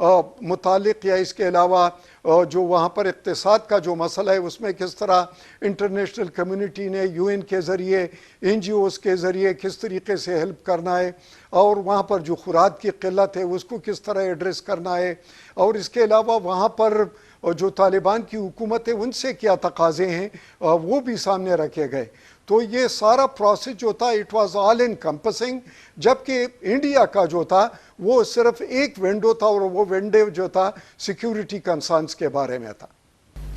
متعلق یا اس کے علاوہ جو وہاں پر اقتصاد کا جو مسئلہ ہے اس میں کس طرح انٹرنیشنل کمیونٹی نے یو این کے ذریعے این جی اوز کے ذریعے کس طریقے سے ہیلپ کرنا ہے اور وہاں پر جو خوراک کی قلت ہے اس کو کس طرح ایڈریس کرنا ہے اور اس کے علاوہ وہاں پر جو طالبان کی حکومت ہے ان سے کیا تقاضے ہیں وہ بھی سامنے رکھے گئے. تو یہ سارا پروسیس جو تھا اٹ واز آل انکمپسنگ، جبکہ انڈیا کا جو تھا وہ صرف ایک ونڈو تھا اور وہ ونڈو جو تھا سیکیورٹی کنسرنز کے بارے میں تھا.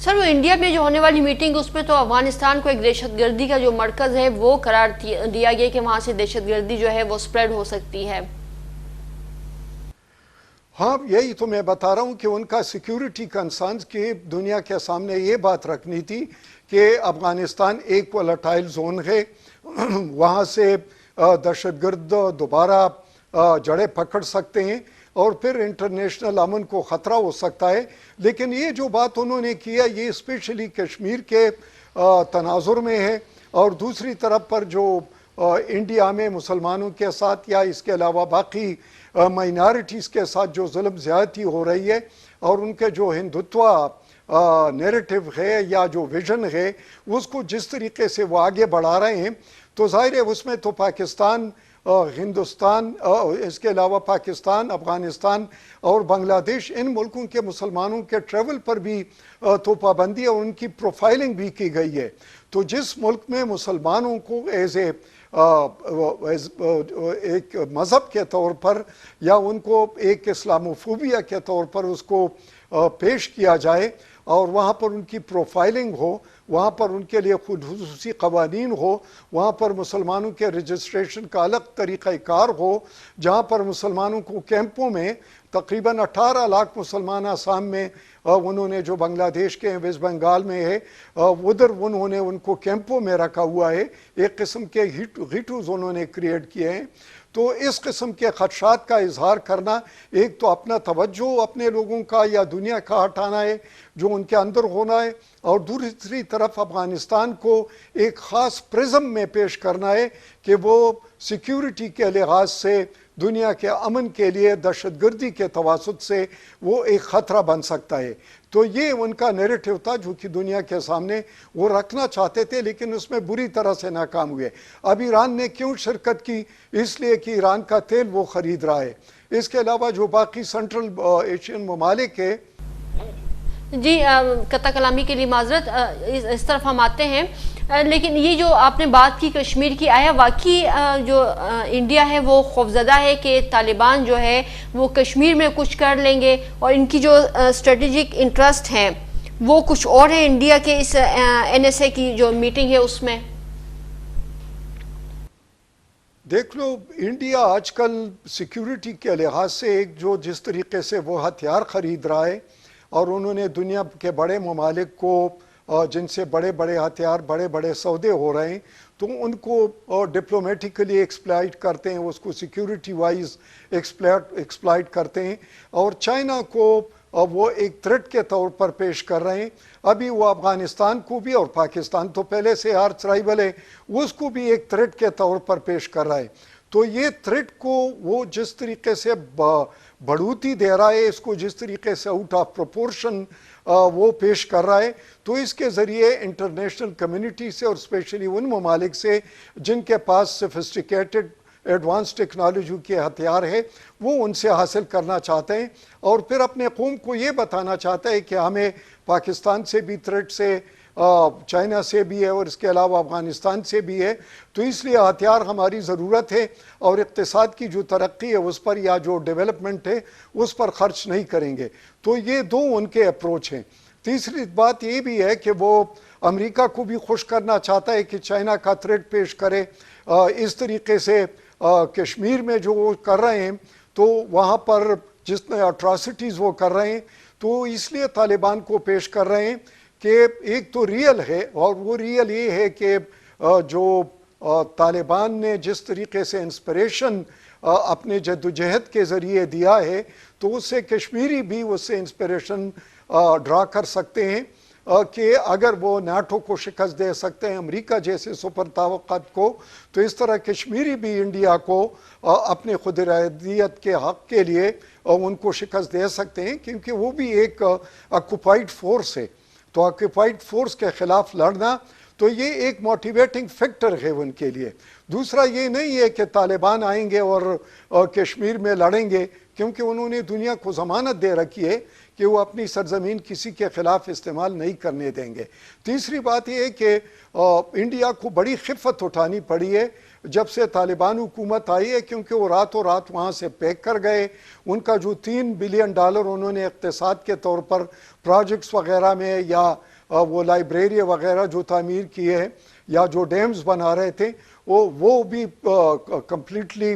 سر وہ انڈیا میں جو ہونے والی میٹنگ اس میں تو افغانستان کو ایک دہشت گردی کا جو مرکز ہے وہ قرار دیا گیا کہ وہاں سے دہشت گردی جو ہے وہ سپریڈ ہو سکتی ہے. ہاں یہی تو میں بتا رہا ہوں کہ ان کا سیکیورٹی کنسرنز کی دنیا کے سامنے یہ بات رکھنی تھی کہ افغانستان ایک وولٹائل زون ہے، وہاں سے دہشت گرد دوبارہ جڑیں پکڑ سکتے ہیں اور پھر انٹرنیشنل امن کو خطرہ ہو سکتا ہے. لیکن یہ جو بات انہوں نے کیا یہ اسپیشلی کشمیر کے تناظر میں ہے اور دوسری طرف پر جو انڈیا میں مسلمانوں کے ساتھ یا اس کے علاوہ باقی مائنارٹیز کے ساتھ جو ظلم زیادتی ہو رہی ہے اور ان کے جو ہندوتوا نیریٹو ہے یا جو ویژن ہے اس کو جس طریقے سے وہ آگے بڑھا رہے ہیں تو ظاہر ہے اس میں تو پاکستان، ہندوستان، اس کے علاوہ پاکستان، افغانستان اور بنگلہ دیش ان ملکوں کے مسلمانوں کے ٹریول پر بھی تو پابندی اور ان کی پروفائلنگ بھی کی گئی ہے. تو جس ملک میں مسلمانوں کو ایک مذہب کے طور پر یا ان کو ایک اسلاموفوبیا کے طور پر اس کو پیش کیا جائے اور وہاں پر ان کی پروفائلنگ ہو، وہاں پر ان کے لیے خصوصی قوانین ہو، وہاں پر مسلمانوں کے رجسٹریشن کا الگ طریقہ کار ہو، جہاں پر مسلمانوں کو کیمپوں میں تقریباً 18 لاکھ مسلمان آسام میں انہوں نے جو بنگلہ دیش کے ویسٹ بنگال میں ہے ادھر انہوں نے ان کو کیمپوں میں رکھا ہوا ہے، ایک قسم کے ہیٹوز انہوں نے کریٹ کیے ہیں. تو اس قسم کے خدشات کا اظہار کرنا، ایک تو اپنا توجہ اپنے لوگوں کا یا دنیا کا ہٹانا ہے جو ان کے اندر ہونا ہے اور دوسری طرف افغانستان کو ایک خاص پرزم میں پیش کرنا ہے کہ وہ سیکیورٹی کے لحاظ سے دنیا کے امن کے لیے دہشت گردی کے تواسط سے وہ ایک خطرہ بن سکتا ہے. تو یہ ان کا نیریٹو تھا جو کہ دنیا کے سامنے وہ رکھنا چاہتے تھے لیکن اس میں بری طرح سے ناکام ہوئے. اب ایران نے کیوں شرکت کی؟ اس لیے کہ ایران کا تیل وہ خرید رہا ہے. اس کے علاوہ جو باقی سنٹرل ایشین ممالک ہے. جی قطع کلامی کے لیے معذرت، اس طرف ہم آتے ہیں. لیکن یہ جو آپ نے بات کی کشمیر کی، آیا واقعی جو انڈیا ہے وہ خوفزدہ ہے کہ طالبان جو ہے وہ کشمیر میں کچھ کر لیں گے اور ان کی جو اسٹریٹجک انٹرسٹ ہیں وہ کچھ اور ہیں انڈیا کے اس این ایس اے کی جو میٹنگ ہے اس میں؟ دیکھ لو، انڈیا آج کل سیکیورٹی کے لحاظ سے ایک جو جس طریقے سے وہ ہتھیار خرید رہا ہے اور انہوں نے دنیا کے بڑے ممالک کو جن سے بڑے بڑے ہتھیار بڑے بڑے سودے ہو رہے ہیں تو ان کو ڈپلومیٹیکلی ایکسپلائٹ کرتے ہیں، اس کو سیکیورٹی وائز ایکسپلائٹ کرتے ہیں اور چائنا کو وہ ایک تھریٹ کے طور پر پیش کر رہے ہیں. ابھی وہ افغانستان کو بھی، اور پاکستان تو پہلے سے آرچ رائول ہے، اس کو بھی ایک تھریٹ کے طور پر پیش کر رہا ہے. تو یہ تھریٹ کو وہ جس طریقے سے بڑھوتی دے رہا ہے، اس کو جس طریقے سے آؤٹ آف پروپورشن وہ پیش کر رہا ہے، تو اس کے ذریعے انٹرنیشنل کمیونٹی سے اور اسپیشلی ان ممالک سے جن کے پاس سفسٹیکیٹڈ ایڈوانس ٹیکنالوجی کے ہتھیار ہے وہ ان سے حاصل کرنا چاہتے ہیں اور پھر اپنے قوم کو یہ بتانا چاہتا ہے کہ ہمیں پاکستان سے بھی تھریٹ سے، چائنا سے بھی ہے اور اس کے علاوہ افغانستان سے بھی ہے. تو اس لیے ہتھیار ہماری ضرورت ہے اور اقتصاد کی جو ترقی ہے اس پر یا جو ڈیولپمنٹ ہے اس پر خرچ نہیں کریں گے. تو یہ دو ان کے اپروچ ہیں. تیسری بات یہ بھی ہے کہ وہ امریکہ کو بھی خوش کرنا چاہتا ہے کہ چائنا کا تھریٹ پیش کرے. اس طریقے سے کشمیر میں جو وہ کر رہے ہیں تو وہاں پر جس نے اٹراسٹیز وہ کر رہے ہیں تو اس لیے طالبان کو پیش کر رہے ہیں کہ ایک تو ریئل ہے اور وہ ریئل یہ ہے کہ جو طالبان نے جس طریقے سے انسپریشن اپنے جدوجہد کے ذریعے دیا ہے تو اس سے کشمیری بھی اس سے انسپریشن ڈرا کر سکتے ہیں. کہ اگر وہ نیٹو کو شکست دے سکتے ہیں، امریکہ جیسے سپر طاقت کو، تو اس طرح کشمیری بھی انڈیا کو اپنے خود ارادیت کے حق کے لیے ان کو شکست دے سکتے ہیں، کیونکہ وہ بھی ایک آکوپائڈ فورس ہے۔ تو آکوپائڈ فورس کے خلاف لڑنا تو یہ ایک موٹیویٹنگ فیکٹر ہے ان کے لیے۔ دوسرا یہ نہیں ہے کہ طالبان آئیں گے اور کشمیر میں لڑیں گے، کیونکہ انہوں نے دنیا کو ضمانت دے رکھی ہے کہ وہ اپنی سرزمین کسی کے خلاف استعمال نہیں کرنے دیں گے۔ تیسری بات یہ ہے کہ انڈیا کو بڑی خفت اٹھانی پڑی ہے جب سے طالبان حکومت آئی ہے، کیونکہ وہ راتوں رات وہاں سے پیک کر گئے۔ ان کا جو $3 بلین انہوں نے اقتصاد کے طور پر پروجیکٹس وغیرہ میں، یا وہ لائبریری وغیرہ جو تعمیر کیے ہیں، یا جو ڈیمز بنا رہے تھے، وہ بھی کمپلیٹلی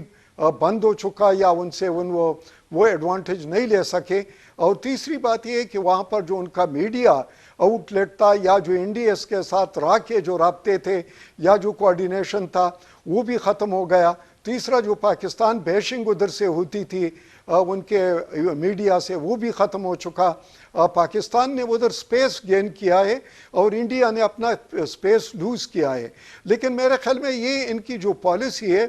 بند ہو چکا، یا ان سے وہ ایڈوانٹیج نہیں لے سکے۔ اور تیسری بات یہ ہے کہ وہاں پر جو ان کا میڈیا آؤٹ لیٹ تھا، یا جو NDS کے ساتھ کے جو رابطے تھے، یا جو کوارڈینیشن تھا، وہ بھی ختم ہو گیا۔ تیسرا جو پاکستان بیشنگ ادھر سے ہوتی تھی ان کے میڈیا سے، وہ بھی ختم ہو چکا۔ پاکستان نے ادھر سپیس گین کیا ہے اور انڈیا نے اپنا سپیس لوز کیا ہے۔ لیکن میرے خیال میں یہ ان کی جو پالیسی ہے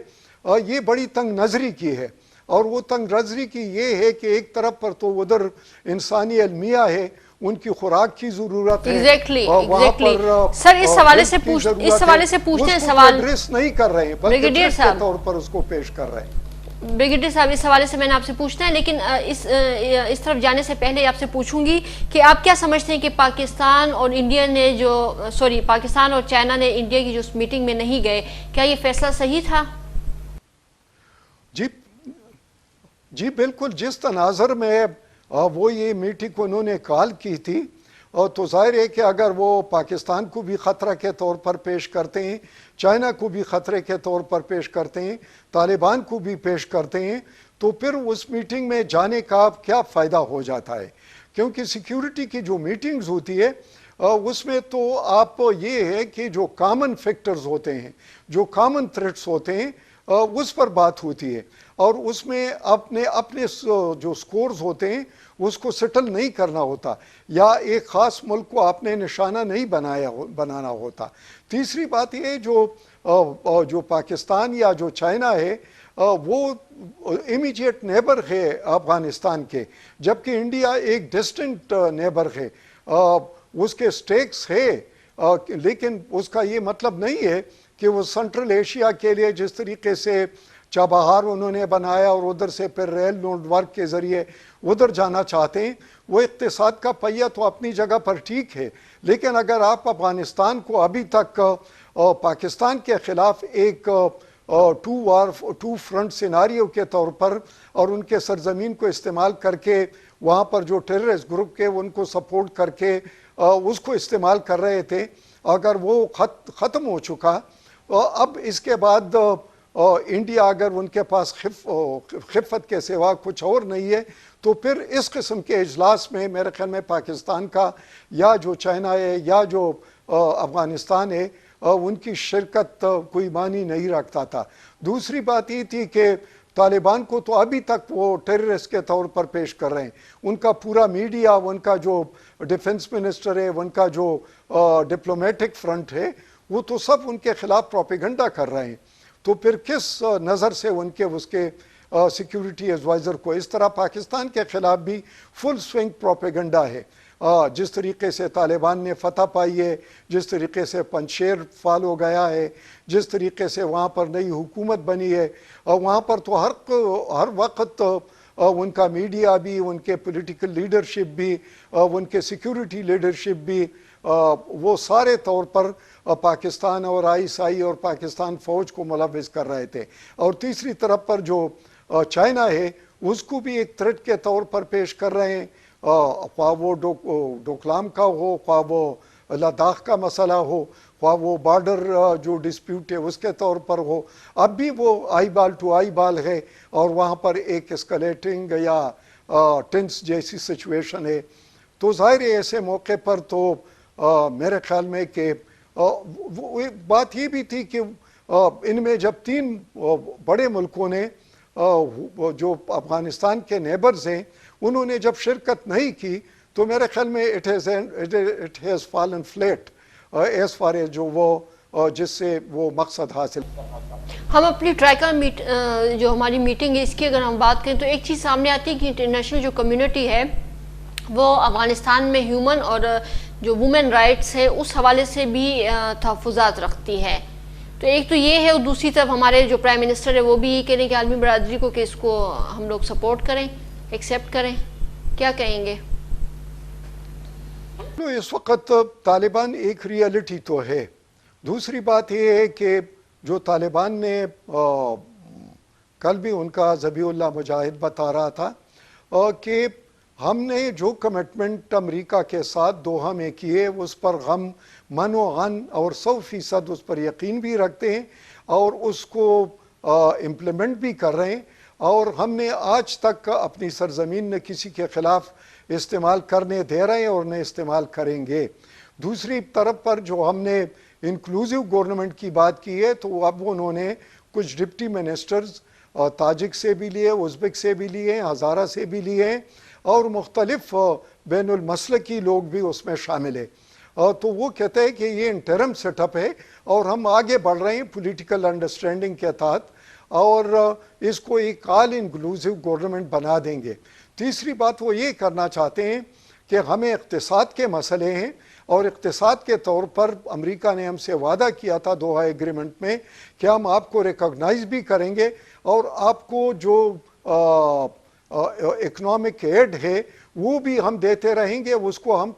یہ بڑی تنگ نظری کی ہے، اور وہ تنگ نظری کی یہ ہے کہ ایک طرف پر تو ادھر انسانی المیہ ہے، ان کی خوراک کی ضرورت ہے، وہاں پر سر اس حوالے سے پوچھتے ہیں سوال ایڈریس نہیں کر رہے ہیں، بلکہ کے طور پر اس کو پیش کر رہے ہیں۔ بریگیڈیئر صاحب اس حوالے سے میں نے آپ سے پوچھنا ہے، لیکن اس طرف جانے سے پہلے آپ سے پوچھوں گی کہ آپ کیا سمجھتے ہیں کہ پاکستان اور انڈیا نے پاکستان اور چائنا نے انڈیا کی جو اس میٹنگ میں نہیں گئے، کیا یہ فیصلہ صحیح تھا؟ جی بالکل، جس تناظر میں وہ یہ میٹنگ انہوں نے کال کی تھی، تو ظاہر ہے کہ اگر وہ پاکستان کو بھی خطرہ کے طور پر پیش کرتے ہیں، چائنا کو بھی خطرے کے طور پر پیش کرتے ہیں، طالبان کو بھی پیش کرتے ہیں، تو پھر اس میٹنگ میں جانے کا کیا فائدہ ہو جاتا ہے؟ کیونکہ سیکیورٹی کی جو میٹنگز ہوتی ہے اس میں تو آپ یہ ہے کہ جو کامن فیکٹرز ہوتے ہیں، جو کامن تھریٹس ہوتے ہیں، اس پر بات ہوتی ہے، اور اس میں اپنے جو سکورز ہوتے ہیں اس کو سیٹل نہیں کرنا ہوتا، یا ایک خاص ملک کو آپ نے نشانہ نہیں بنانا ہوتا۔ تیسری بات یہ جو پاکستان یا جو چائنا ہے وہ امیجیٹ نیبر ہے افغانستان کے، جبکہ انڈیا ایک ڈسٹنٹ نیبر ہے، اس کے سٹیکس ہے، لیکن اس کا یہ مطلب نہیں ہے کہ وہ سنٹرل ایشیا کے لیے جس طریقے سے چابہار انہوں نے بنایا اور ادھر سے پھر ریل نیٹ ورک کے ذریعے ادھر جانا چاہتے ہیں، وہ اقتصاد کا پہیہ تو اپنی جگہ پر ٹھیک ہے، لیکن اگر آپ افغانستان کو ابھی تک پاکستان کے خلاف ایک ٹو فرنٹ سیناریو کے طور پر اور ان کے سرزمین کو استعمال کر کے وہاں پر جو ٹیررسٹ گروپ کے ان کو سپورٹ کر کے اس کو استعمال کر رہے تھے، اگر وہ ختم ہو چکا، اب اس کے بعد انڈیا اگر ان کے پاس خفت کے سوا کچھ اور نہیں ہے، تو پھر اس قسم کے اجلاس میں میرے خیال میں پاکستان کا یا جو چائنا ہے یا جو افغانستان ہے ان کی شرکت کوئی معنی نہیں رکھتا تھا۔ دوسری بات یہ تھی کہ طالبان کو تو ابھی تک وہ ٹیررسٹ کے طور پر پیش کر رہے ہیں، ان کا پورا میڈیا، ان کا جو ڈیفنس منسٹر ہے، ان کا جو ڈپلومیٹک فرنٹ ہے، وہ تو سب ان کے خلاف پروپیگنڈا کر رہے ہیں۔ تو پھر کس نظر سے اس کے سیکیورٹی ایڈوائزر کو اس طرح پاکستان کے خلاف بھی فل سوئنگ پروپیگنڈا ہے، جس طریقے سے طالبان نے فتح پائی ہے، جس طریقے سے پنشیر فال ہو گیا ہے، جس طریقے سے وہاں پر نئی حکومت بنی ہے، وہاں پر تو ہر وقت ان کا میڈیا بھی، ان کے پولیٹیکل لیڈرشپ بھی، ان کے سیکیورٹی لیڈرشپ بھی، وہ سارے طور پر پاکستان اور ISI اور پاکستان فوج کو ملوث کر رہے تھے۔ اور تیسری طرف پر جو چائنا ہے اس کو بھی ایک تھریٹ کے طور پر پیش کر رہے ہیں، خواہ وہ ڈوکلام کا ہو، خواہ وہ لداخ کا مسئلہ ہو، خواہ وہ بارڈر جو ڈسپیوٹ ہے اس کے طور پر ہو، اب بھی وہ آئی بال ٹو آئی بال ہے، اور وہاں پر ایک اسکلیٹنگ یا ٹینس جیسی سچویشن ہے۔ تو ظاہر ہے ایسے موقع پر تو میرے خیال میں کہ بات یہ بھی تھی کہ ان میں جب 3 بڑے ملکوں نے جو افغانستان کے نیبرز ہیں انہوں نے جب شرکت نہیں کی، تو میرے خیال میں it has fallen flat as far as جو وہ جس سے وہ مقصد حاصل. ہم اپنی ٹرائیکا جو ہماری میٹنگ ہے اس کی اگر ہم بات کریں تو ایک چیز سامنے آتی ہے کہ انٹرنیشنل جو کمیونٹی ہے وہ افغانستان میں ہیومن اور جو وومن رائٹس ہے اس حوالے سے بھی تحفظات رکھتی ہے. تو ایک تو یہ ہے اور دوسری طرف ہمارے جو پرائم منسٹر ہے وہ بھی یہ کہہ رہے ہیں کہ عالمی برادری کو کہ اس کو ہم لوگ سپورٹ کریں, ایکسیپٹ کریں. کیا کہیں گے؟ اس وقت طالبان ایک ریئلٹی تو ہے. دوسری بات یہ ہے کہ جو طالبان نے کل بھی ان کا ذبیح اللہ مجاہد بتا رہا تھا کہ ہم نے جو کمٹمنٹ امریکہ کے ساتھ دوحہ میں کیے اس پر غم من و غن اور 100% اس پر یقین بھی رکھتے ہیں اور اس کو امپلیمنٹ بھی کر رہے ہیں, اور ہم نے آج تک اپنی سرزمین نے کسی کے خلاف استعمال کرنے دے رہے ہیں اور نہ استعمال کریں گے. دوسری طرف پر جو ہم نے انکلوزیو گورنمنٹ کی بات کی ہے تو اب انہوں نے کچھ ڈپٹی منسٹرز تاجک سے بھی لیے, ازبک سے بھی لیے, ہزارہ سے بھی لیے اور مختلف بین المسلکی لوگ بھی اس میں شامل ہیں. تو وہ کہتے ہیں کہ یہ انٹرم سیٹ اپ ہے اور ہم آگے بڑھ رہے ہیں پولیٹیکل انڈرسٹینڈنگ کے تحت اور اس کو ایک آل انکلوزیو گورنمنٹ بنا دیں گے. تیسری بات وہ یہ کرنا چاہتے ہیں کہ ہمیں اقتصاد کے مسئلے ہیں اور اقتصاد کے طور پر امریکہ نے ہم سے وعدہ کیا تھا دوحہ ایگریمنٹ میں کہ ہم آپ کو ریکگنائز بھی کریں گے اور آپ کو جو اکنامک ایڈ ہے وہ بھی ہم دیتے رہیں گے, اس کو ہم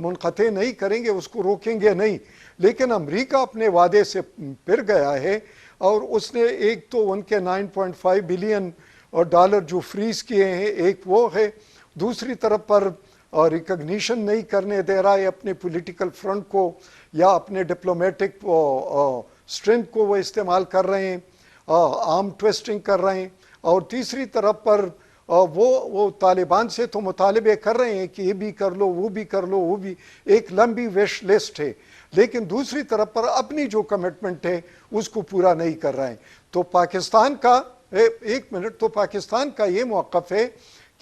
منقطع نہیں کریں گے, اس کو روکیں گے نہیں. لیکن امریکہ اپنے وعدے سے پھر گیا ہے اور اس نے ایک تو ان کے 9.5 بلین ڈالر جو فریز کیے ہیں ایک وہ ہے, دوسری طرف پر ریکگنیشن نہیں کرنے دے رہا ہے اپنے پولیٹیکل فرنٹ کو یا اپنے ڈپلومیٹک اسٹرینتھ کو وہ استعمال کر رہے ہیں, آرم ٹویسٹنگ کر رہے ہیں, اور تیسری طرف پر وہ طالبان سے تو مطالبے کر رہے ہیں کہ یہ بھی کر لو وہ بھی کر لو وہ بھی, ایک لمبی وش لسٹ ہے, لیکن دوسری طرف پر اپنی جو کمٹمنٹ ہے اس کو پورا نہیں کر رہے ہیں. تو پاکستان کا تو پاکستان کا یہ موقف ہے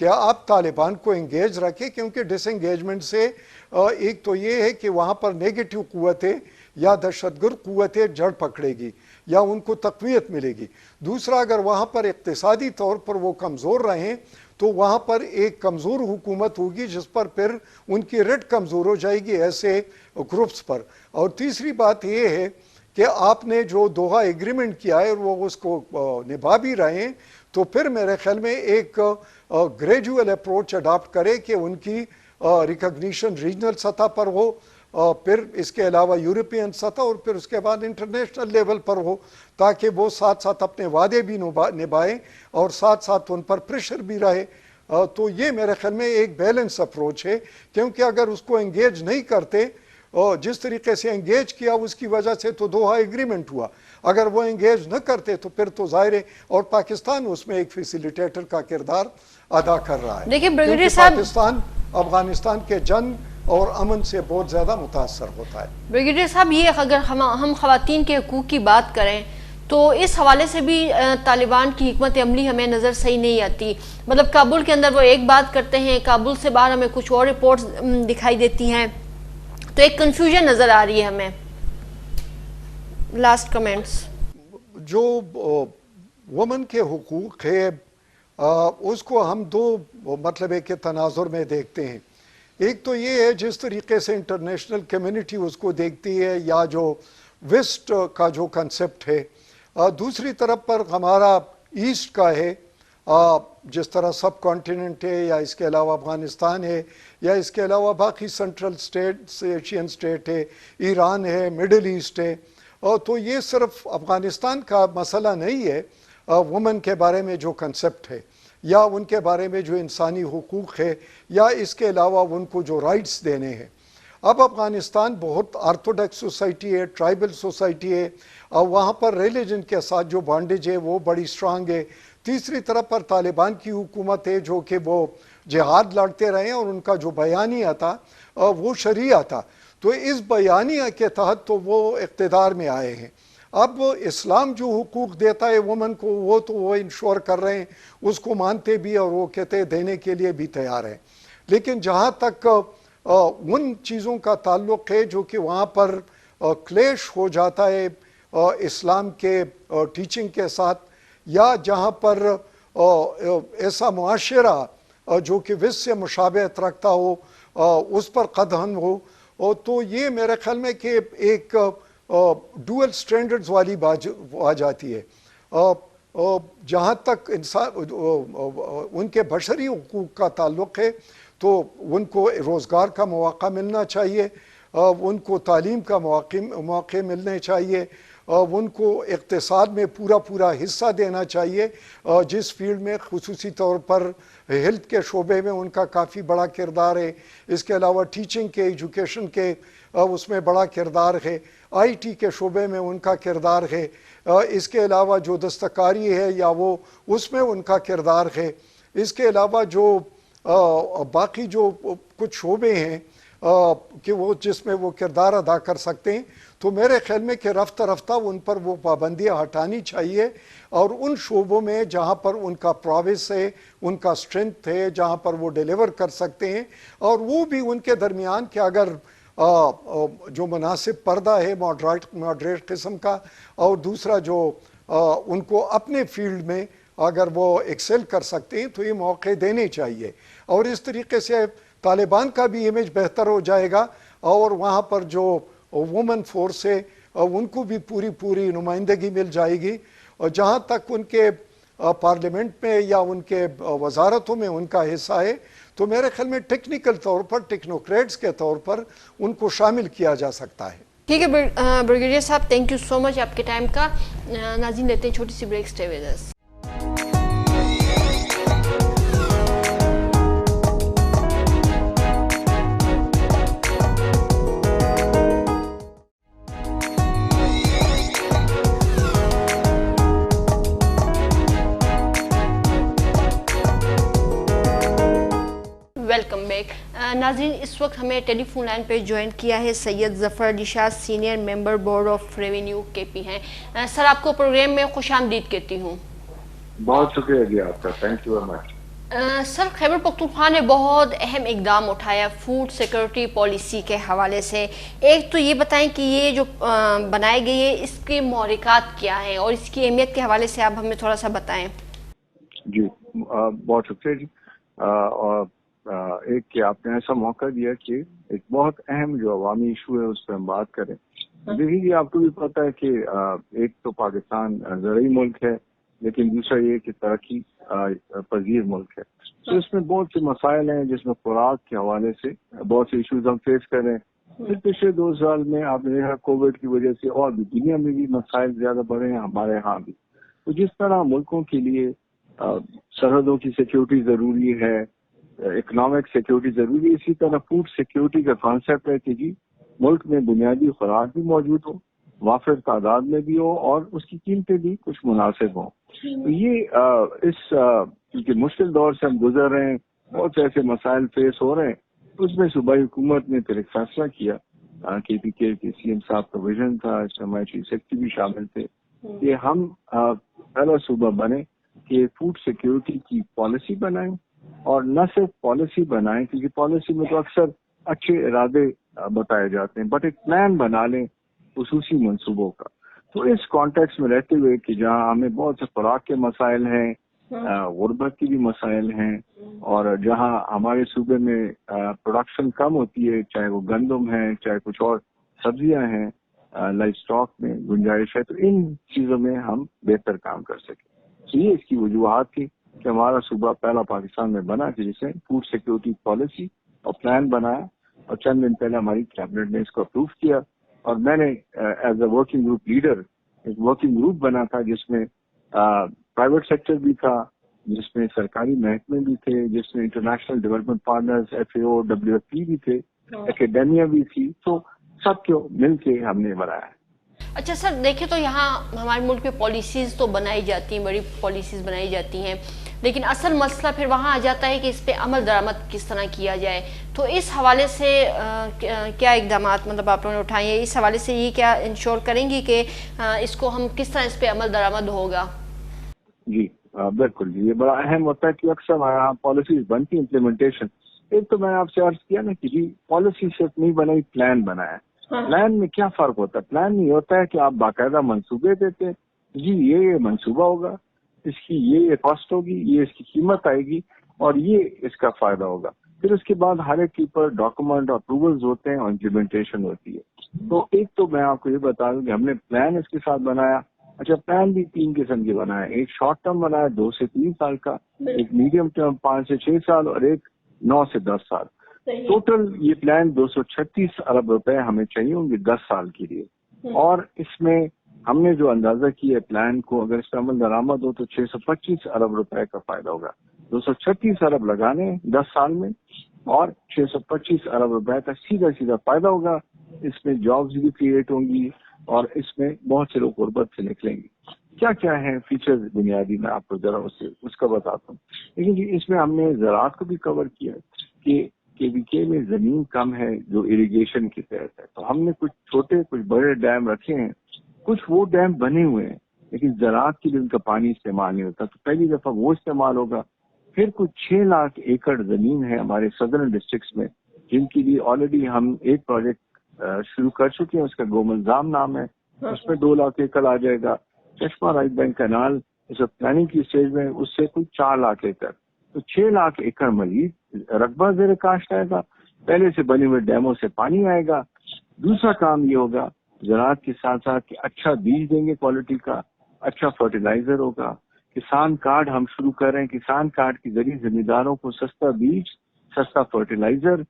کہ آپ طالبان کو انگیج رکھیں, کیونکہ ڈس انگیجمنٹ سے ایک تو یہ ہے کہ وہاں پر نیگیٹو قوتیں یا دہشت گرد قوتیں جڑ پکڑے گی یا ان کو تقویت ملے گی. دوسرا اگر وہاں پر اقتصادی طور پر وہ کمزور رہیں تو وہاں پر ایک کمزور حکومت ہوگی جس پر پھر ان کی ریٹ کمزور ہو جائے گی ایسے گروپس پر. اور تیسری بات یہ ہے کہ آپ نے جو دوحہ ایگریمنٹ کیا ہے وہ اس کو نبھا بھی رہے ہیں, تو پھر میرے خیال میں ایک گریجول اپروچ اڈاپٹ کرے کہ ان کی ریکگنیشن ریجنل سطح پر ہو, پھر اس کے علاوہ یورپین سطح اور پھر اس کے بعد انٹرنیشنل لیول پر ہو, تاکہ وہ ساتھ ساتھ اپنے وعدے بھی نبھائیں اور ساتھ ساتھ ان پر پریشر بھی رہے. تو یہ میرے خیال میں ایک بیلنس اپروچ ہے, کیونکہ اگر اس کو انگیج نہیں کرتے جس طریقے سے انگیج کیا اس کی وجہ سے تو دوحہ ایگریمنٹ ہوا, اگر وہ انگیج نہ کرتے تو پھر تو ظاہر ہے, اور پاکستان اس میں ایک فیسیلیٹیٹر کا کردار ادا کر رہا ہے. دیکھیں کیونکہ پاکستان افغانستان کے جنگ اور امن سے بہت زیادہ متاثر ہوتا ہے. بریگیڈیئر صاحب, یہ اگر ہم خواتین کے حقوق کی بات کریں تو اس حوالے سے بھی طالبان کی حکمت عملی ہمیں نظر صحیح نہیں آتی. مطلب کابل کے اندر وہ ایک بات کرتے ہیں, کابل سے باہر ہمیں کچھ اور رپورٹس دکھائی دیتی ہیں, تو ایک کنفیوژن نظر آ رہی ہے ہمیں. Last comments. جو وومن کے حقوق ہے اس کو ہم دو مطلب ہے کہ تناظر میں دیکھتے ہیں. ایک تو یہ ہے جس طریقے سے انٹرنیشنل کمیونٹی اس کو دیکھتی ہے یا جو ویسٹ کا جو کنسپٹ ہے, دوسری طرف پر ہمارا ایسٹ کا ہے, جس طرح سب کانٹیننٹ ہے یا اس کے علاوہ افغانستان ہے یا اس کے علاوہ باقی سینٹرل اسٹیٹس, ایشین اسٹیٹ ہے, ایران ہے, مڈل ایسٹ ہے. تو یہ صرف افغانستان کا مسئلہ نہیں ہے وومن کے بارے میں جو کنسپٹ ہے یا ان کے بارے میں جو انسانی حقوق ہے یا اس کے علاوہ ان کو جو رائٹس دینے ہیں. اب افغانستان بہت آرتھوڈکس سوسائٹی ہے, ٹرائبل سوسائٹی ہے, اور وہاں پر ریلیجن کے ساتھ جو بانڈیج ہے وہ بڑی اسٹرانگ ہے. تیسری طرف پر طالبان کی حکومت ہے جو کہ وہ جہاد لڑتے رہے اور ان کا جو بیانیہ تھا وہ شریعہ تھا, تو اس بیانیہ کے تحت تو وہ اقتدار میں آئے ہیں. اب اسلام جو حقوق دیتا ہے وومن کو وہ تو وہ انشور کر رہے ہیں, اس کو مانتے بھی اور وہ کہتے ہیں دینے کے لیے بھی تیار ہیں. لیکن جہاں تک ان چیزوں کا تعلق ہے جو کہ وہاں پر کلیش ہو جاتا ہے اسلام کے ٹیچنگ کے ساتھ، یا جہاں پر ایسا معاشرہ جو کہ وس سے مشابہت رکھتا ہو اس پر قدغن ہو، تو یہ میرے خیال میں کہ ایک ڈوئل سٹینڈرڈز والی بات آ جاتی ہے۔ جہاں تک ان کے بشری حقوق کا تعلق ہے تو ان کو روزگار کا مواقع ملنا چاہیے، ان کو تعلیم کا مواقع ملنے چاہیے، ان کو اقتصاد میں پورا حصہ دینا چاہیے، جس فیلڈ میں خصوصی طور پر ہیلتھ کے شعبے میں ان کا کافی بڑا کردار ہے، اس کے علاوہ ٹیچنگ کے، ایجوکیشن کے اس میں بڑا کردار ہے، آئی ٹی کے شعبے میں ان کا کردار ہے، اس کے علاوہ جو دستکاری ہے یا وہ اس میں ان کا کردار ہے، اس کے علاوہ جو باقی جو کچھ شعبے ہیں کہ وہ جس میں وہ کردار ادا کر سکتے ہیں، تو میرے خیال میں کہ رفتہ رفتہ ان پر وہ پابندیاں ہٹانی چاہیے، اور ان شعبوں میں جہاں پر ان کا پراوس ہے، ان کا اسٹرینتھ ہے، جہاں پر وہ ڈیلیور کر سکتے ہیں، اور وہ بھی ان کے درمیان کہ اگر جو مناسب پردہ ہے ماڈریٹ قسم کا، اور دوسرا جو ان کو اپنے فیلڈ میں اگر وہ ایکسل کر سکتے ہیں تو یہ موقع دینے چاہیے، اور اس طریقے سے طالبان کا بھی امیج بہتر ہو جائے گا، اور وہاں پر جو وومن فورس ہے ان کو بھی پوری نمائندگی مل جائے گی، اور جہاں تک ان کے پارلیمنٹ میں یا ان کے وزارتوں میں ان کا حصہ ہے تو میرے خیال میں ٹیکنیکل طور پر ٹیکنوکریٹس کے طور پر ان کو شامل کیا جا سکتا ہے۔ ٹھیک ہے بریگیڈیئر صاحب، تھینک یو سو مچ آپ کے ٹائم کا۔ ناظرین لیتے ہیں چھوٹی سی break, stay with us. Welcome back. ناظرین، اس وقت ہمیں ٹیلی فون لائن پہ جوائن کیا ہے Syed Zafar Ali Shah, senior member board of revenue K P ہیں۔ سر، آپ کو پروگرام میں خوش آمدید کہتی ہوں۔ بہت شکریہ جی آپ کا، تھینک یو ویری مچ۔ سر، خیبر پختونخوا نے بہت اہم اقدام اٹھایا فوڈ سیکورٹی پالیسی کے حوالے سے۔ ایک تو یہ بتائیں کہ یہ جو بنائی گئی ہے اس کے محرکات کیا ہیں، اور اس کی اہمیت کے حوالے سے آپ ہمیں تھوڑا سا بتائیں۔ جی بہت شکریہ جی۔ اور ایک کہ آپ نے ایسا موقع دیا کہ ایک بہت اہم جو عوامی ایشو ہے اس پہ ہم بات کریں۔ دیکھیے جی، آپ کو بھی پتہ ہے کہ ایک تو پاکستان زرعی ملک ہے، لیکن دوسرا یہ کہ ترقی پذیر ملک ہے، تو اس میں بہت سے مسائل ہیں جس میں خوراک کے حوالے سے بہت سے ایشوز ہم فیس کر رہے ہیں۔ پھر پچھلے 2 سال میں آپ نے دیکھا کووڈ کی وجہ سے اور بھی دنیا میں بھی مسائل زیادہ بڑھے ہیں، ہمارے ہاں بھی۔ تو جس طرح ملکوں کے لیے سرحدوں کی سیکیورٹی ضروری ہے، اکنامک سیکیورٹی ضروری ہے، اسی طرح فوڈ سیکیورٹی کا کانسیپٹ ہے کہ جی ملک میں بنیادی خوراک بھی موجود ہو، وافر تعداد میں بھی ہو، اور اس کی قیمتیں بھی کچھ مناسب ہوں۔ تو یہ اس کیونکہ مشکل دور سے ہم گزر رہے ہیں، بہت سے ایسے مسائل فیس ہو رہے ہیں، اس میں صوبائی حکومت نے پھر ایک فیصلہ کیا، کے پی کے سی ایم صاحب کا ویژن تھا، اس میں ہمارے چیف سیکرٹری بھی شامل تھے کہ ہم پہلا صوبہ بنے کہ فوڈ سیکیورٹی کی پالیسی بنائیں، اور نہ صرف پالیسی بنائیں، کیونکہ پالیسی میں تو اکثر اچھے ارادے بتائے جاتے ہیں، بٹ ایک پلان بنا لیں خصوصی منصوبوں کا۔ تو اس کانٹیکس میں رہتے ہوئے کہ جہاں ہمیں بہت سے خوراک کے مسائل ہیں، غربت کی بھی مسائل ہیں، اور جہاں ہمارے صوبے میں پروڈکشن کم ہوتی ہے، چاہے وہ گندم ہے، چاہے کچھ اور سبزیاں ہیں، لائف اسٹاک میں گنجائش ہے، تو ان چیزوں میں ہم بہتر کام کر سکیں۔ تو یہ اس کی وجوہات تھی کہ ہمارا صوبہ پہلا پاکستان میں بنا کہ جس نے فوڈ سیکیورٹی پالیسی اور پلان بنایا، اور چند دن پہلے ہماری کیبنٹ نے اس کو اپروو کیا، اور میں نے as a working group leader ایک ورکنگ گروپ بنا تھا جس میں پرائیویٹ سیکٹر بھی تھا، جس میں سرکاری محکمے بھی تھے، جس میں international development partners FAO WFP بھی تھے، اکیڈیمیا بھی تھی، تو سب کو مل کے ہم نے بنایا ہے۔ اچھا سر، دیکھیں تو یہاں ہمارے ملک میں پالیسیز تو بنائی جاتی ہیں، بڑی پالیسیز بنائی جاتی ہیں، لیکن اصل مسئلہ پھر وہاں آ جاتا ہے کہ اس پہ عمل درآمد کس طرح کیا جائے۔ تو اس حوالے سے کیا اقدامات مطلب آپ لوگوں نے اٹھائے ہیں؟ اس حوالے سے یہ کیا انشور کریں گی کہ اس کو ہم کس طرح اس پہ عمل درآمد ہوگا؟ جی بالکل جی، یہ بڑا اہم ہوتا ہے کہ اکثر ہمارے یہاں پالیسیز بنتی ہیں، ایک تو میں نے آپ سے عرض کیا نا کہ جی پالیسی صرف نہیں بنائی، پلان بنایا. پلان میں کیا فرق ہوتا ہے؟ پلان نہیں ہوتا ہے کہ آپ باقاعدہ منصوبے دیتے ہیں، جی یہ منصوبہ ہوگا، اس کی یہ کاسٹ ہوگی، یہ اس کی قیمت آئے گی اور یہ اس کا فائدہ ہوگا. پھر اس کے بعد ہر ایک کے اوپر ڈاکومنٹ اور اپروولز ہوتے ہیں اور امپلیمنٹیشن ہوتی ہے. تو ایک تو میں آپ کو یہ بتا دوں کہ ہم نے پلان اس کے ساتھ بنایا. اچھا، پلان بھی 3 قسم کے بنایا. ایک شارٹ ٹرم بنایا 2 سے 3 سال کا، ایک میڈیم ٹرم 5 سے 6 سال اور ایک 9 سے 10 سال. ٹوٹل یہ پلان 236 ارب روپے ہمیں چاہیے ہوں گے 10 سال کے لیے. اور اس میں ہم نے جو اندازہ کیا ہے پلان کو، اگر اس کا عمل درآمد ہو تو 625 ارب روپے کا فائدہ ہوگا. 236 ارب لگانے 10 سال میں اور 625 ارب روپے کا سیدھا فائدہ ہوگا. اس میں جابز بھی کریٹ ہوں گی اور اس میں بہت سے لوگ غربت سے نکلیں گے. کیا ہیں فیچرز بنیادی، میں آپ کو ذرا اس کا بتاتا ہوں. لیکن جی اس میں ہم نے زراعت کو بھی کور کیا کہ KVK میں زمین کم ہے جو اریگیشن کے تحت ہے، تو ہم نے کچھ چھوٹے کچھ بڑے ڈیم رکھے ہیں. کچھ وہ ڈیم بنے ہوئے ہیں لیکن زراعت کے لیے ان کا پانی استعمال نہیں ہوتا، تو پہلی دفعہ وہ استعمال ہوگا. پھر کچھ 6 لاکھ ایکڑ زمین ہے ہمارے صدرن ڈسٹرکٹس میں جن کے لیے آلریڈی ہم ایک پروجیکٹ شروع کر چکے ہیں، اس کا گومنظام نام ہے. اس میں 2 لاکھ ایکڑ آ جائے گا. چشمہ رائٹ بینک کنال اس وقت پلاننگ کی اسٹیج میں، اس سے کچھ 4 لاکھ ایکڑ، تو 6 لاکھ ایکڑ مزید رقبہ زیر کاشت آئے گا. پہلے سے بنے ہوئے ڈیموں سے پانی آئے گا. دوسرا کام یہ ہوگا زراعت کے ساتھ ساتھ کہ اچھا بیج دیں گے کوالٹی کا، اچھا فرٹیلائزر ہوگا. کسان کارڈ ہم شروع کر رہے ہیں، کسان کارڈ کے ذریعے زمینداروں کو سستا بیج، سستا فرٹیلائزر.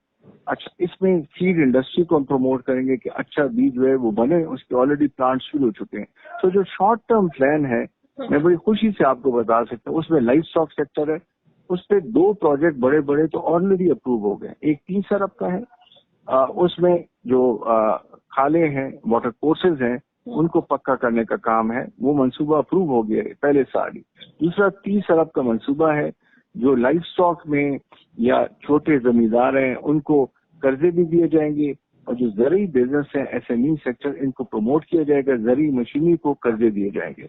اچھا، اس میں فیڈ انڈسٹری کو ہم پروموٹ کریں گے کہ اچھا بیج جو ہے وہ بنے، اس کے آلریڈی پلانٹ شروع ہو چکے ہیں. تو جو شارٹ ٹرم پلان ہے میں بڑی خوشی سے آپ کو بتا سکتا ہوں، اس میں لائف اسٹاک سیکٹر ہے، اس پہ 2 پروجیکٹ بڑے تو آلریڈی اپروو ہو گئے. ایک 30 ارب کا ہے، اس میں جو کھالے ہیں، واٹر کورسز ہیں، ان کو پکا کرنے کا کام ہے. وہ منصوبہ اپروو ہو گیا ہے پہلے سال ہی. دوسرا 30 ارب کا منصوبہ ہے جو لائف اسٹاک میں یا چھوٹے زمیندار ہیں ان کو قرضے بھی دیے جائیں گے، اور جو زرعی بزنس ہے SME سیکٹر ان کو پروموٹ کیا جائے گا، زرعی مشینری کو قرضے دیے جائیں گے.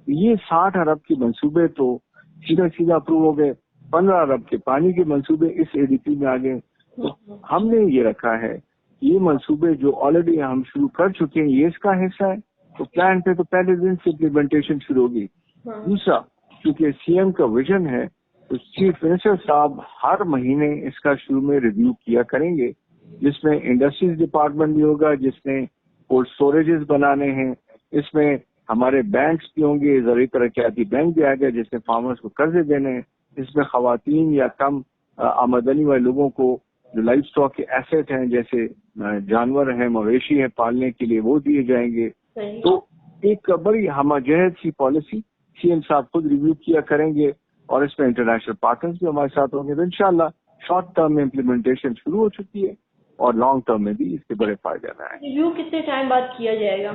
یہ 60 ارب کے منصوبے تو سیدھا اپروو ہو گئے. 15 ارب کے پانی کے منصوبے اس ADP میں آ گئے. تو ہم نے یہ رکھا ہے یہ منصوبے جو آلریڈی ہم شروع کر چکے ہیں یہ اس کا حصہ ہے. تو پلان پہ تو پہلے دن سے امپلیمنٹیشن شروع ہوگی. دوسرا، کیونکہ CM کا ویژن ہے تو چیف منسٹر صاحب ہر مہینے اس کا شروع میں ریویو کیا کریں گے، جس میں انڈسٹریز ڈپارٹمنٹ بھی ہوگا، جس میں کولڈ اسٹوریجز بنانے ہیں، اس میں ہمارے بینکس بھی ہوں گے، زرعی ترقیاتی بینک بھی آئے گا جس میں فارمرز کو قرضے دینے ہیں. اس میں خواتین یا کم آمدنی والے لوگوں کو جو لائف اسٹاک کے ایسٹ ہیں جیسے جانور ہیں، مویشی ہیں پالنے کے لیے، وہ دیے جائیں گے. تو ایک بڑی ہمہ جہت سی پالیسی CM صاحب خود ریویو کیا کریں گے اور اس میں انٹرنیشنل پارٹنرز بھی ہمارے ساتھ ہوں گے. تو انشاءاللہ شارٹ ٹرم میں امپلیمنٹیشن شروع ہو چکی ہے اور لانگ ٹرم میں بھی اس کے بڑے فائدے آئے. ریویو کتنے ٹائم بعد کیا جائے گا؟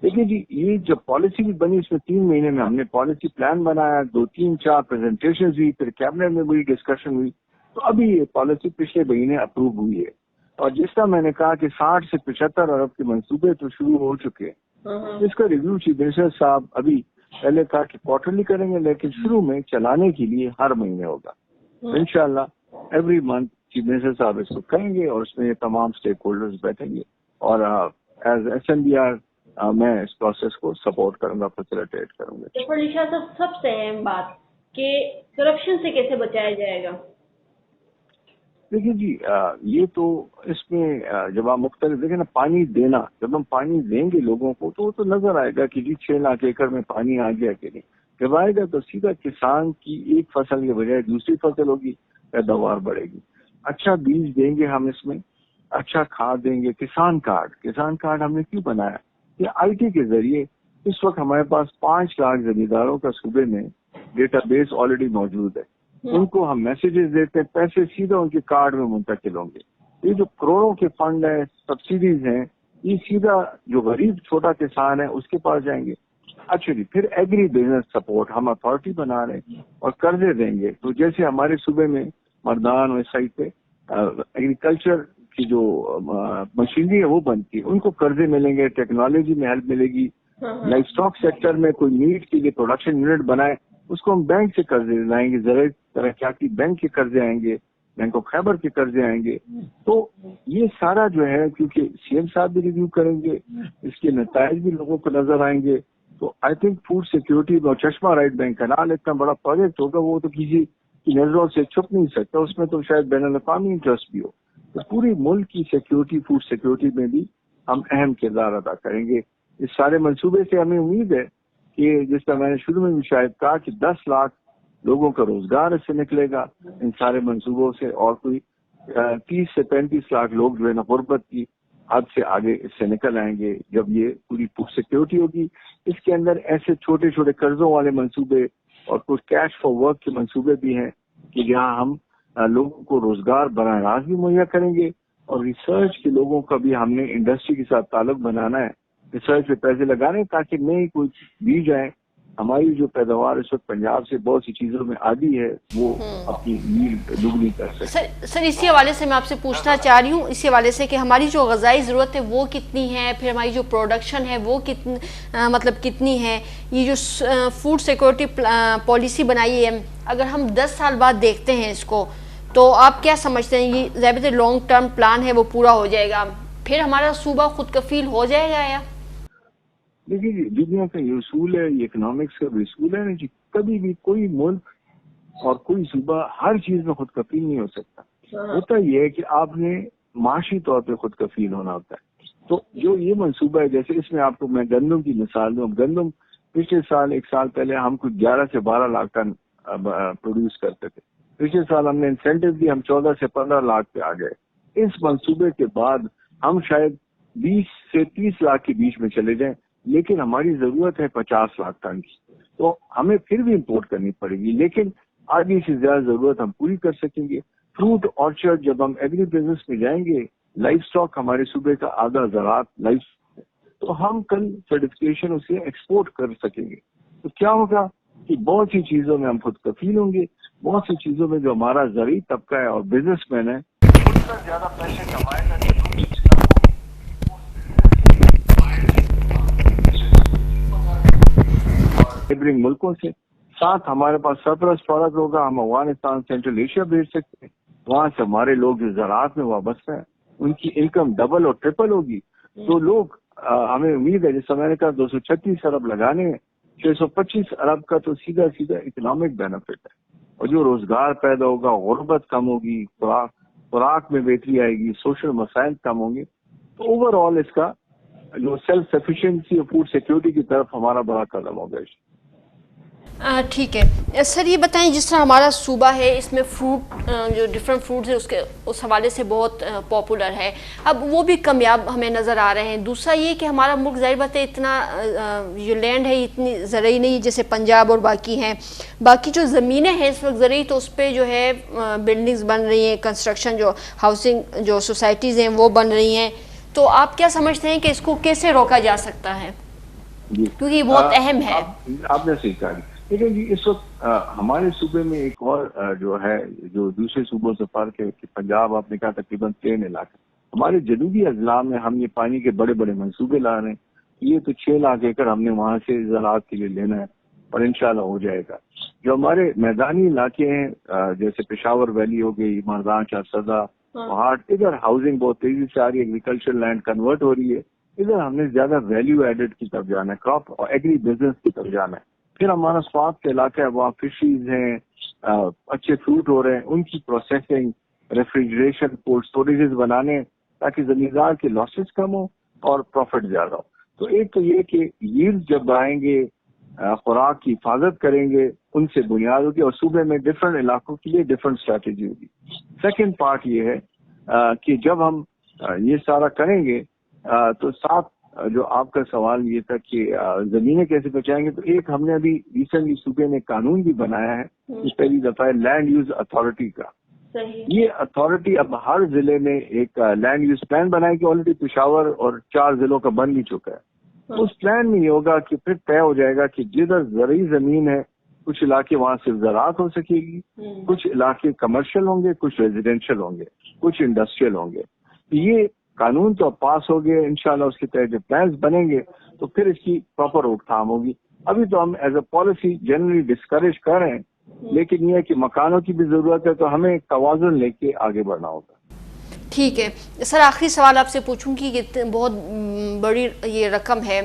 دیکھیے جی، یہ جب پالیسی بھی بنی اس میں 3 مہینے میں ہم نے پالیسی پلان بنایا، 2-3-4 پریزنٹیشن ہوئی، پھر کیبنٹ میں بھی ڈسکشن ہوئی. تو ابھی یہ پالیسی پچھلے مہینے اپروو ہوئی ہے. اور جس کا میں نے کہا کہ 60 سے 75 ارب کے منصوبے تو شروع ہو چکے ہیں. اس کا ریویو چیف منسٹر صاحب ابھی پہلے کہا کہ کوارٹرلی کریں گے، لیکن شروع میں چلانے کے لیے ہر مہینے ہوگا. انشاءاللہ ایوری منتھ چیف منسٹر صاحب اس کو کریں گے اور اس میں تمام اسٹیک ہولڈرز بیٹھیں گے. اور ایز SMBR میں اس پروسیس کو سپورٹ کروں گا، فیسیلیٹیٹ کروں گا. ظفر علی شاہ صاحب، سب سے اہم بات کہ کرپشن سے کیسے بچایا جائے گا؟ دیکھیے جی، یہ تو اس میں جب آپ مختلف دیکھیں نا، پانی دینا، جب ہم پانی دیں گے لوگوں کو تو وہ تو نظر آئے گا کہ جی 6 لاکھ ایکڑ میں پانی آ گیا کہ نہیں. جب آئے گا تو سیدھا کسان کی ایک فصل کے بجائے دوسری فصل ہوگی، پیداوار بڑھے گی. اچھا بیج دیں گے ہم، اس میں اچھا کھاد دیں گے. کسان کارڈ ہم نے کیوں بنایا؟ یہ IT کے ذریعے اس وقت ہمارے پاس 5 لاکھ زمینداروں کا صوبے میں ڈیٹا بیس آلریڈی موجود ہے. ان کو ہم میسیجز دیتے ہیں، پیسے سیدھا ان کے کارڈ میں منتقل ہوں گے. یہ جو کروڑوں کے فنڈ ہیں، سبسڈیز ہیں، یہ سیدھا جو غریب چھوٹا کسان ہے اس کے پاس جائیں گے. اچھا جی، پھر ایگری بزنس سپورٹ ہم اتھارٹی بنا رہے ہیں اور قرضے دیں گے. تو جیسے ہمارے صوبے میں مردان اور اس سائڈ پہ ایگریکلچر کی جو مشینری ہے وہ بنتی ہے، ان کو قرضے ملیں گے، ٹیکنالوجی میں ہیلپ ملے گی. لائف اسٹاک سیکٹر میں کوئی میٹ کے لیے پروڈکشن یونٹ بنائے، اس کو ہم بینک سے قرضے دلائیں گے، زرعی ترقیاتی بینک کے قرضے آئیں گے. بینک آف خیبر کے قرضے آئیں گے. تو یہ سارا جو ہے کیونکہ سی ایم صاحب بھی ریویو کریں گے, اس کے نتائج بھی لوگوں کو نظر آئیں گے. تو آئی تھنک فوڈ سیکورٹی اور چشمہ رائٹ بینک کنال اتنا بڑا پروجیکٹ ہوگا, وہ تو کسی کی نظروں سے چھپ نہیں سکتا, اس میں تو شاید بین الاقوامی انٹرسٹ بھی ہو. تو پوری ملک کی سیکورٹی, فوڈ سیکورٹی میں بھی ہم اہم کردار ادا کریں گے. اس سارے منصوبے سے ہمیں امید ہے کہ جس طرح میں نے شروع میں بھی شاید کہا کہ 10 لاکھ لوگوں کا روزگار اس سے نکلے گا ان سارے منصوبوں سے, اور کوئی 30 سے 35 لاکھ لوگ جو ہے نا غربت کی حد سے آگے اس سے نکل آئیں گے جب یہ پوری فوڈ سیکورٹی ہوگی. اس کے اندر ایسے چھوٹے چھوٹے قرضوں والے منصوبے اور کچھ کیش فار ورک کے منصوبے بھی ہیں کہ جہاں ہم لوگوں کو روزگار براہ راست بھی مہیا کریں گے, اور ریسرچ کے لوگوں کا بھی ہم نے انڈسٹری کے ساتھ تعلق بنانا ہے, ریسرچ پہ پیسے لگانے تاکہ نئی کوئی بیج آئے. ہماری جو پیداوار اس وقت پنجاب سے بہت سی چیزوں میں آدھی ہے, وہ اپنی نیڈ دگنی کر سکے. سر اسی حوالے سے میں آپ سے پوچھنا چاہ رہی ہوں, اسی حوالے سے کہ ہماری جو غذائی ضرورت ہے وہ کتنی ہے, پھر ہماری جو پروڈکشن ہے وہ کتنی ہے. یہ جو فوڈ سیکورٹی پالیسی بنائی ہے, اگر ہم 10 سال بعد دیکھتے ہیں اس کو, تو آپ کیا سمجھتے ہیں یہ ضابطۂ لانگ ٹرم پلان ہے وہ پورا ہو جائے گا, پھر ہمارا صوبہ خود کفیل ہو جائے گا؟ یا دیکھیے دنیا کا یہ اصول ہے, یہ اکنامکس کا بھی اصول ہے نا جی, کبھی بھی کوئی ملک اور کوئی صوبہ ہر چیز میں خود کفیل نہیں ہو سکتا. ہوتا یہ ہے کہ آپ نے معاشی طور پہ خود کفیل ہونا ہوتا ہے. تو جو یہ منصوبہ ہے, جیسے اس میں آپ کو میں گندم کی مثال دوں, گندم پچھلے سال 1 سال پہلے ہم کچھ 11 سے 12 لاکھ ٹن پروڈیوس کرتے تھے. پچھلے سال ہم نے انسینٹیو دی, ہم 14 سے 15 لاکھ پہ آ گئے. اس منصوبے کے بعد ہم شاید 20 سے 30 لاکھ کے بیچ میں چلے جائیں, لیکن ہماری ضرورت ہے 50 لاکھ ٹن کی. تو ہمیں پھر بھی امپورٹ کرنی پڑے گی, لیکن آدھی سے زیادہ ضرورت ہم پوری کر سکیں گے. فروٹ آرچرڈ, جب ہم ایگری بزنس میں جائیں گے, لائف سٹاک ہمارے صوبے کا آدھا زراعت لائف, تو ہم کل سرٹیفکیشن اسے ایکسپورٹ کر سکیں گے. تو کیا ہوگا کہ بہت سی چیزوں میں ہم خود کفیل ہوں گے, بہت سی چیزوں میں جو ہمارا زرعی طبقہ ہے اور بزنس مین ہے اتنا زیادہ پیسے کمائے گا نیبرنگ ملکوں سے. ساتھ ہمارے پاس سرپلس پروڈکٹ ہوگا, ہم افغانستان سینٹرل ایشیا بھیج سکتے ہیں. وہاں سے ہمارے لوگ جو زراعت میں وابستہ ہیں ان کی انکم ڈبل اور ٹرپل ہوگی. تو لوگ ہمیں امید ہے, جیسے میں نے کہا 236 ارب لگانے ہیں, 625 ارب کا تو سیدھا اکنامک بینیفٹ ہے. اور جو روزگار پیدا ہوگا, غربت کم ہوگی, خوراک میں بہتری آئے گی, سوشل مسائل کم ہوں گے. تو اوور آل اس کا جو سیلف سفیشینسی اور فوڈ سیکورٹی کی طرف ہمارا بڑا قدم ہوگا. ٹھیک ہے سر, یہ بتائیں جس طرح ہمارا صوبہ ہے اس میں فروٹ جو ڈفرینٹ فروٹس ہیں اس حوالے سے بہت پاپولر ہے, اب وہ بھی کامیاب ہمیں نظر آ رہے ہیں. دوسرا یہ کہ ہمارا ملک ظاہر بات ہے اتنا جو لینڈ ہے اتنی زرعی نہیں جیسے پنجاب اور باقی ہیں. باقی جو زمینیں ہیں اس وقت زرعی, تو اس پہ جو ہے بلڈنگز بن رہی ہیں, کنسٹرکشن جو ہاؤسنگ جو سوسائٹیز ہیں وہ بن رہی ہیں. تو آپ کیا سمجھتے ہیں کہ اس کو کیسے روکا جا سکتا ہے, کیونکہ یہ بہت اہم ہے. آپ نے صحیح کہا. لیکن جی اس وقت ہمارے صوبے میں ایک اور جو ہے جو دوسرے صوبوں سے فرق ہے کہ پنجاب آپ نے کہا تقریباً پلین علاقہ, ہمارے جنوبی اضلاع میں ہم یہ پانی کے بڑے بڑے منصوبے لا رہے ہیں. یہ تو 6 لاکھ ایکڑ ہم نے وہاں سے زراعت کے لیے لینا ہے اور انشاءاللہ ہو جائے گا. جو ہمارے میدانی علاقے ہیں جیسے پشاور ویلی ہو گئی, مردان چارسدہ, پہاڑ, ادھر ہاؤسنگ بہت تیزی سے آ رہی ہے, ایگریکلچر لینڈ کنورٹ ہو رہی ہے. ادھر ہم نے زیادہ ویلیو ایڈڈ کی طرف جانا ہے, کراپ اور ایگری بزنس کی طرف جانا ہے. پھر ہمارا سوات کا علاقہ ہے, وہاں فشریز ہیں, اچھے فروٹ ہو رہے ہیں, ان کی پروسیسنگ, ریفریجریشن, کولڈ اسٹوریجز بنانے تاکہ زمیندار کے لاسز کم ہو اور پروفٹ زیادہ ہو. تو ایک تو یہ کہ ییلڈ جب آئیں گے, خوراک کی حفاظت کریں گے, ان سے بنیاد ہوگی, اور صوبے میں ڈفرنٹ علاقوں کے لیے ڈفرنٹ اسٹریٹجی ہوگی. سیکنڈ پارٹ یہ ہے کہ جب ہم یہ سارا کریں گے تو ساتھ جو آپ کا سوال یہ تھا کہ زمینیں کیسے بچائیں گے, تو ایک ہم نے ابھی ریسنٹلی صوبے میں قانون بھی بنایا ہے, پہلی دفعہ ہے لینڈ یوز اتھارٹی کا. یہ اتھارٹی اب ہر ضلع میں ایک لینڈ یوز پلان بنائے گی. آلریڈی پشاور اور 4 ضلعوں کا بن بھی چکا ہے. اس پلان میں یہ ہوگا کہ پھر طے ہو جائے گا کہ جدھر زرعی زمین ہے کچھ علاقے وہاں صرف زراعت ہو سکے گی, کچھ علاقے کمرشل ہوں گے, کچھ ریزیڈینشیل ہوں گے, کچھ انڈسٹریل ہوں گے. یہ قانون تو پاس ہو گئے, انشاءاللہ اس کے تحت جو پلانز بنیں گے تو پھر اس کی پراپر روک تھام ہوگی. ابھی تو ہم as a policy generally discourage کر رہے ہیں لیکن یہ ہے کہ مکانوں کی بھی ضرورت ہے تو ہمیں توازن لے کے آگے بڑھنا ہوگا. ٹھیک ہے سر، آخری سوال آپ سے پوچھوں گی کہ بہت بڑی یہ رقم ہے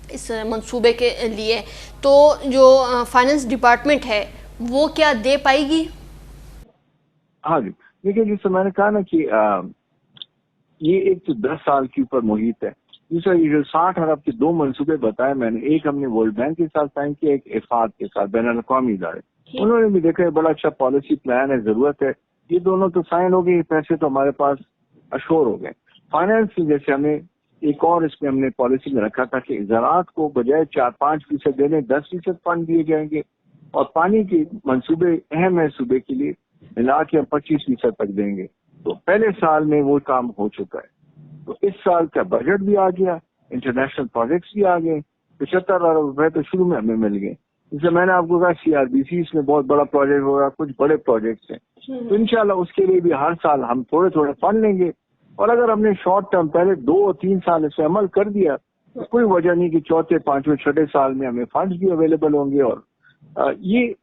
اس منصوبے کے لیے، تو جو فائنانس ڈپارٹمنٹ ہے وہ کیا دے پائے گی؟ ہاں جی، دیکھیے جس سے میں نے کہا نا کہ یہ ایک تو 10 سال کے اوپر محیط ہے. دوسرا یہ جو 60 ارب کے 2 منصوبے بتائے میں نے، ایک ہم نے ورلڈ بینک کے ساتھ سائن کیا، ایک افاد کے ساتھ، بین الاقوامی ادارے. انہوں نے بھی دیکھا بڑا اچھا پالیسی پلان ہے، ضرورت ہے. یہ دونوں تو سائن ہو گئے، پیسے تو ہمارے پاس اشور ہو گئے. فائنانس کی جیسے ہمیں ایک اور اس میں ہم نے پالیسی میں رکھا تھا کہ زراعت کو بجائے 4-5% دینے 10% فنڈ دیے جائیں گے، اور پانی کے منصوبے اہم ہے صوبے کے لیے، ملا کے ہم 25% تک دیں گے. تو پہلے سال میں وہ کام ہو چکا ہے. تو اس سال کا بجٹ بھی آ گیا، انٹرنیشنل پروجیکٹس بھی آ گئے. 75 ارب روپے تو شروع میں ہمیں مل گئے. جیسے میں نے آپ کو کہا CRBC اس میں بہت بڑا پروجیکٹ ہوگا، کچھ بڑے پروجیکٹس ہیں. تو انشاءاللہ اس کے لیے بھی ہر سال ہم تھوڑے تھوڑے فنڈ لیں گے. اور اگر ہم نے شارٹ ٹرم پہلے 2-3 سال اس سے عمل کر دیا تو کوئی وجہ نہیں کہ چوتھے 5ویں 6 سال میں ہمیں فنڈز بھی اویلیبل ہوں گے. اور یہ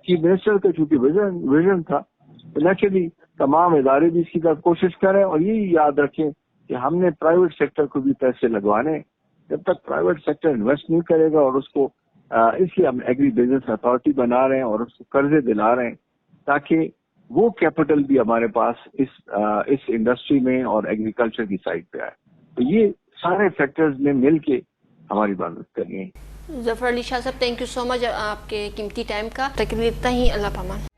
چیف منسٹر کا چونکہ ویژن تھا، نیچرلی تمام ادارے بھی اس کی طرف کوشش کریں. اور یہ یاد رکھیں کہ ہم نے پرائیویٹ سیکٹر کو بھی پیسے لگوانے. جب تک پرائیویٹ سیکٹر انویسٹ نہیں کرے گا، اور اس کو اس لیے ہم ایگری بزنس اتھارٹی بنا رہے ہیں اور اس کو قرضے دلا رہے ہیں تاکہ وہ کیپٹل بھی ہمارے پاس اس انڈسٹری میں اور ایگریکلچر کی سائڈ پہ آئے. تو یہ سارے فیکٹرز نے مل کے ہماری مدد کرنی ہے. ظفر علی شاہ صاحب، تھینک یو سو مچ آپ کے قیمتی ٹائم کا. تقریر اتنا ہی، اللہ پامان.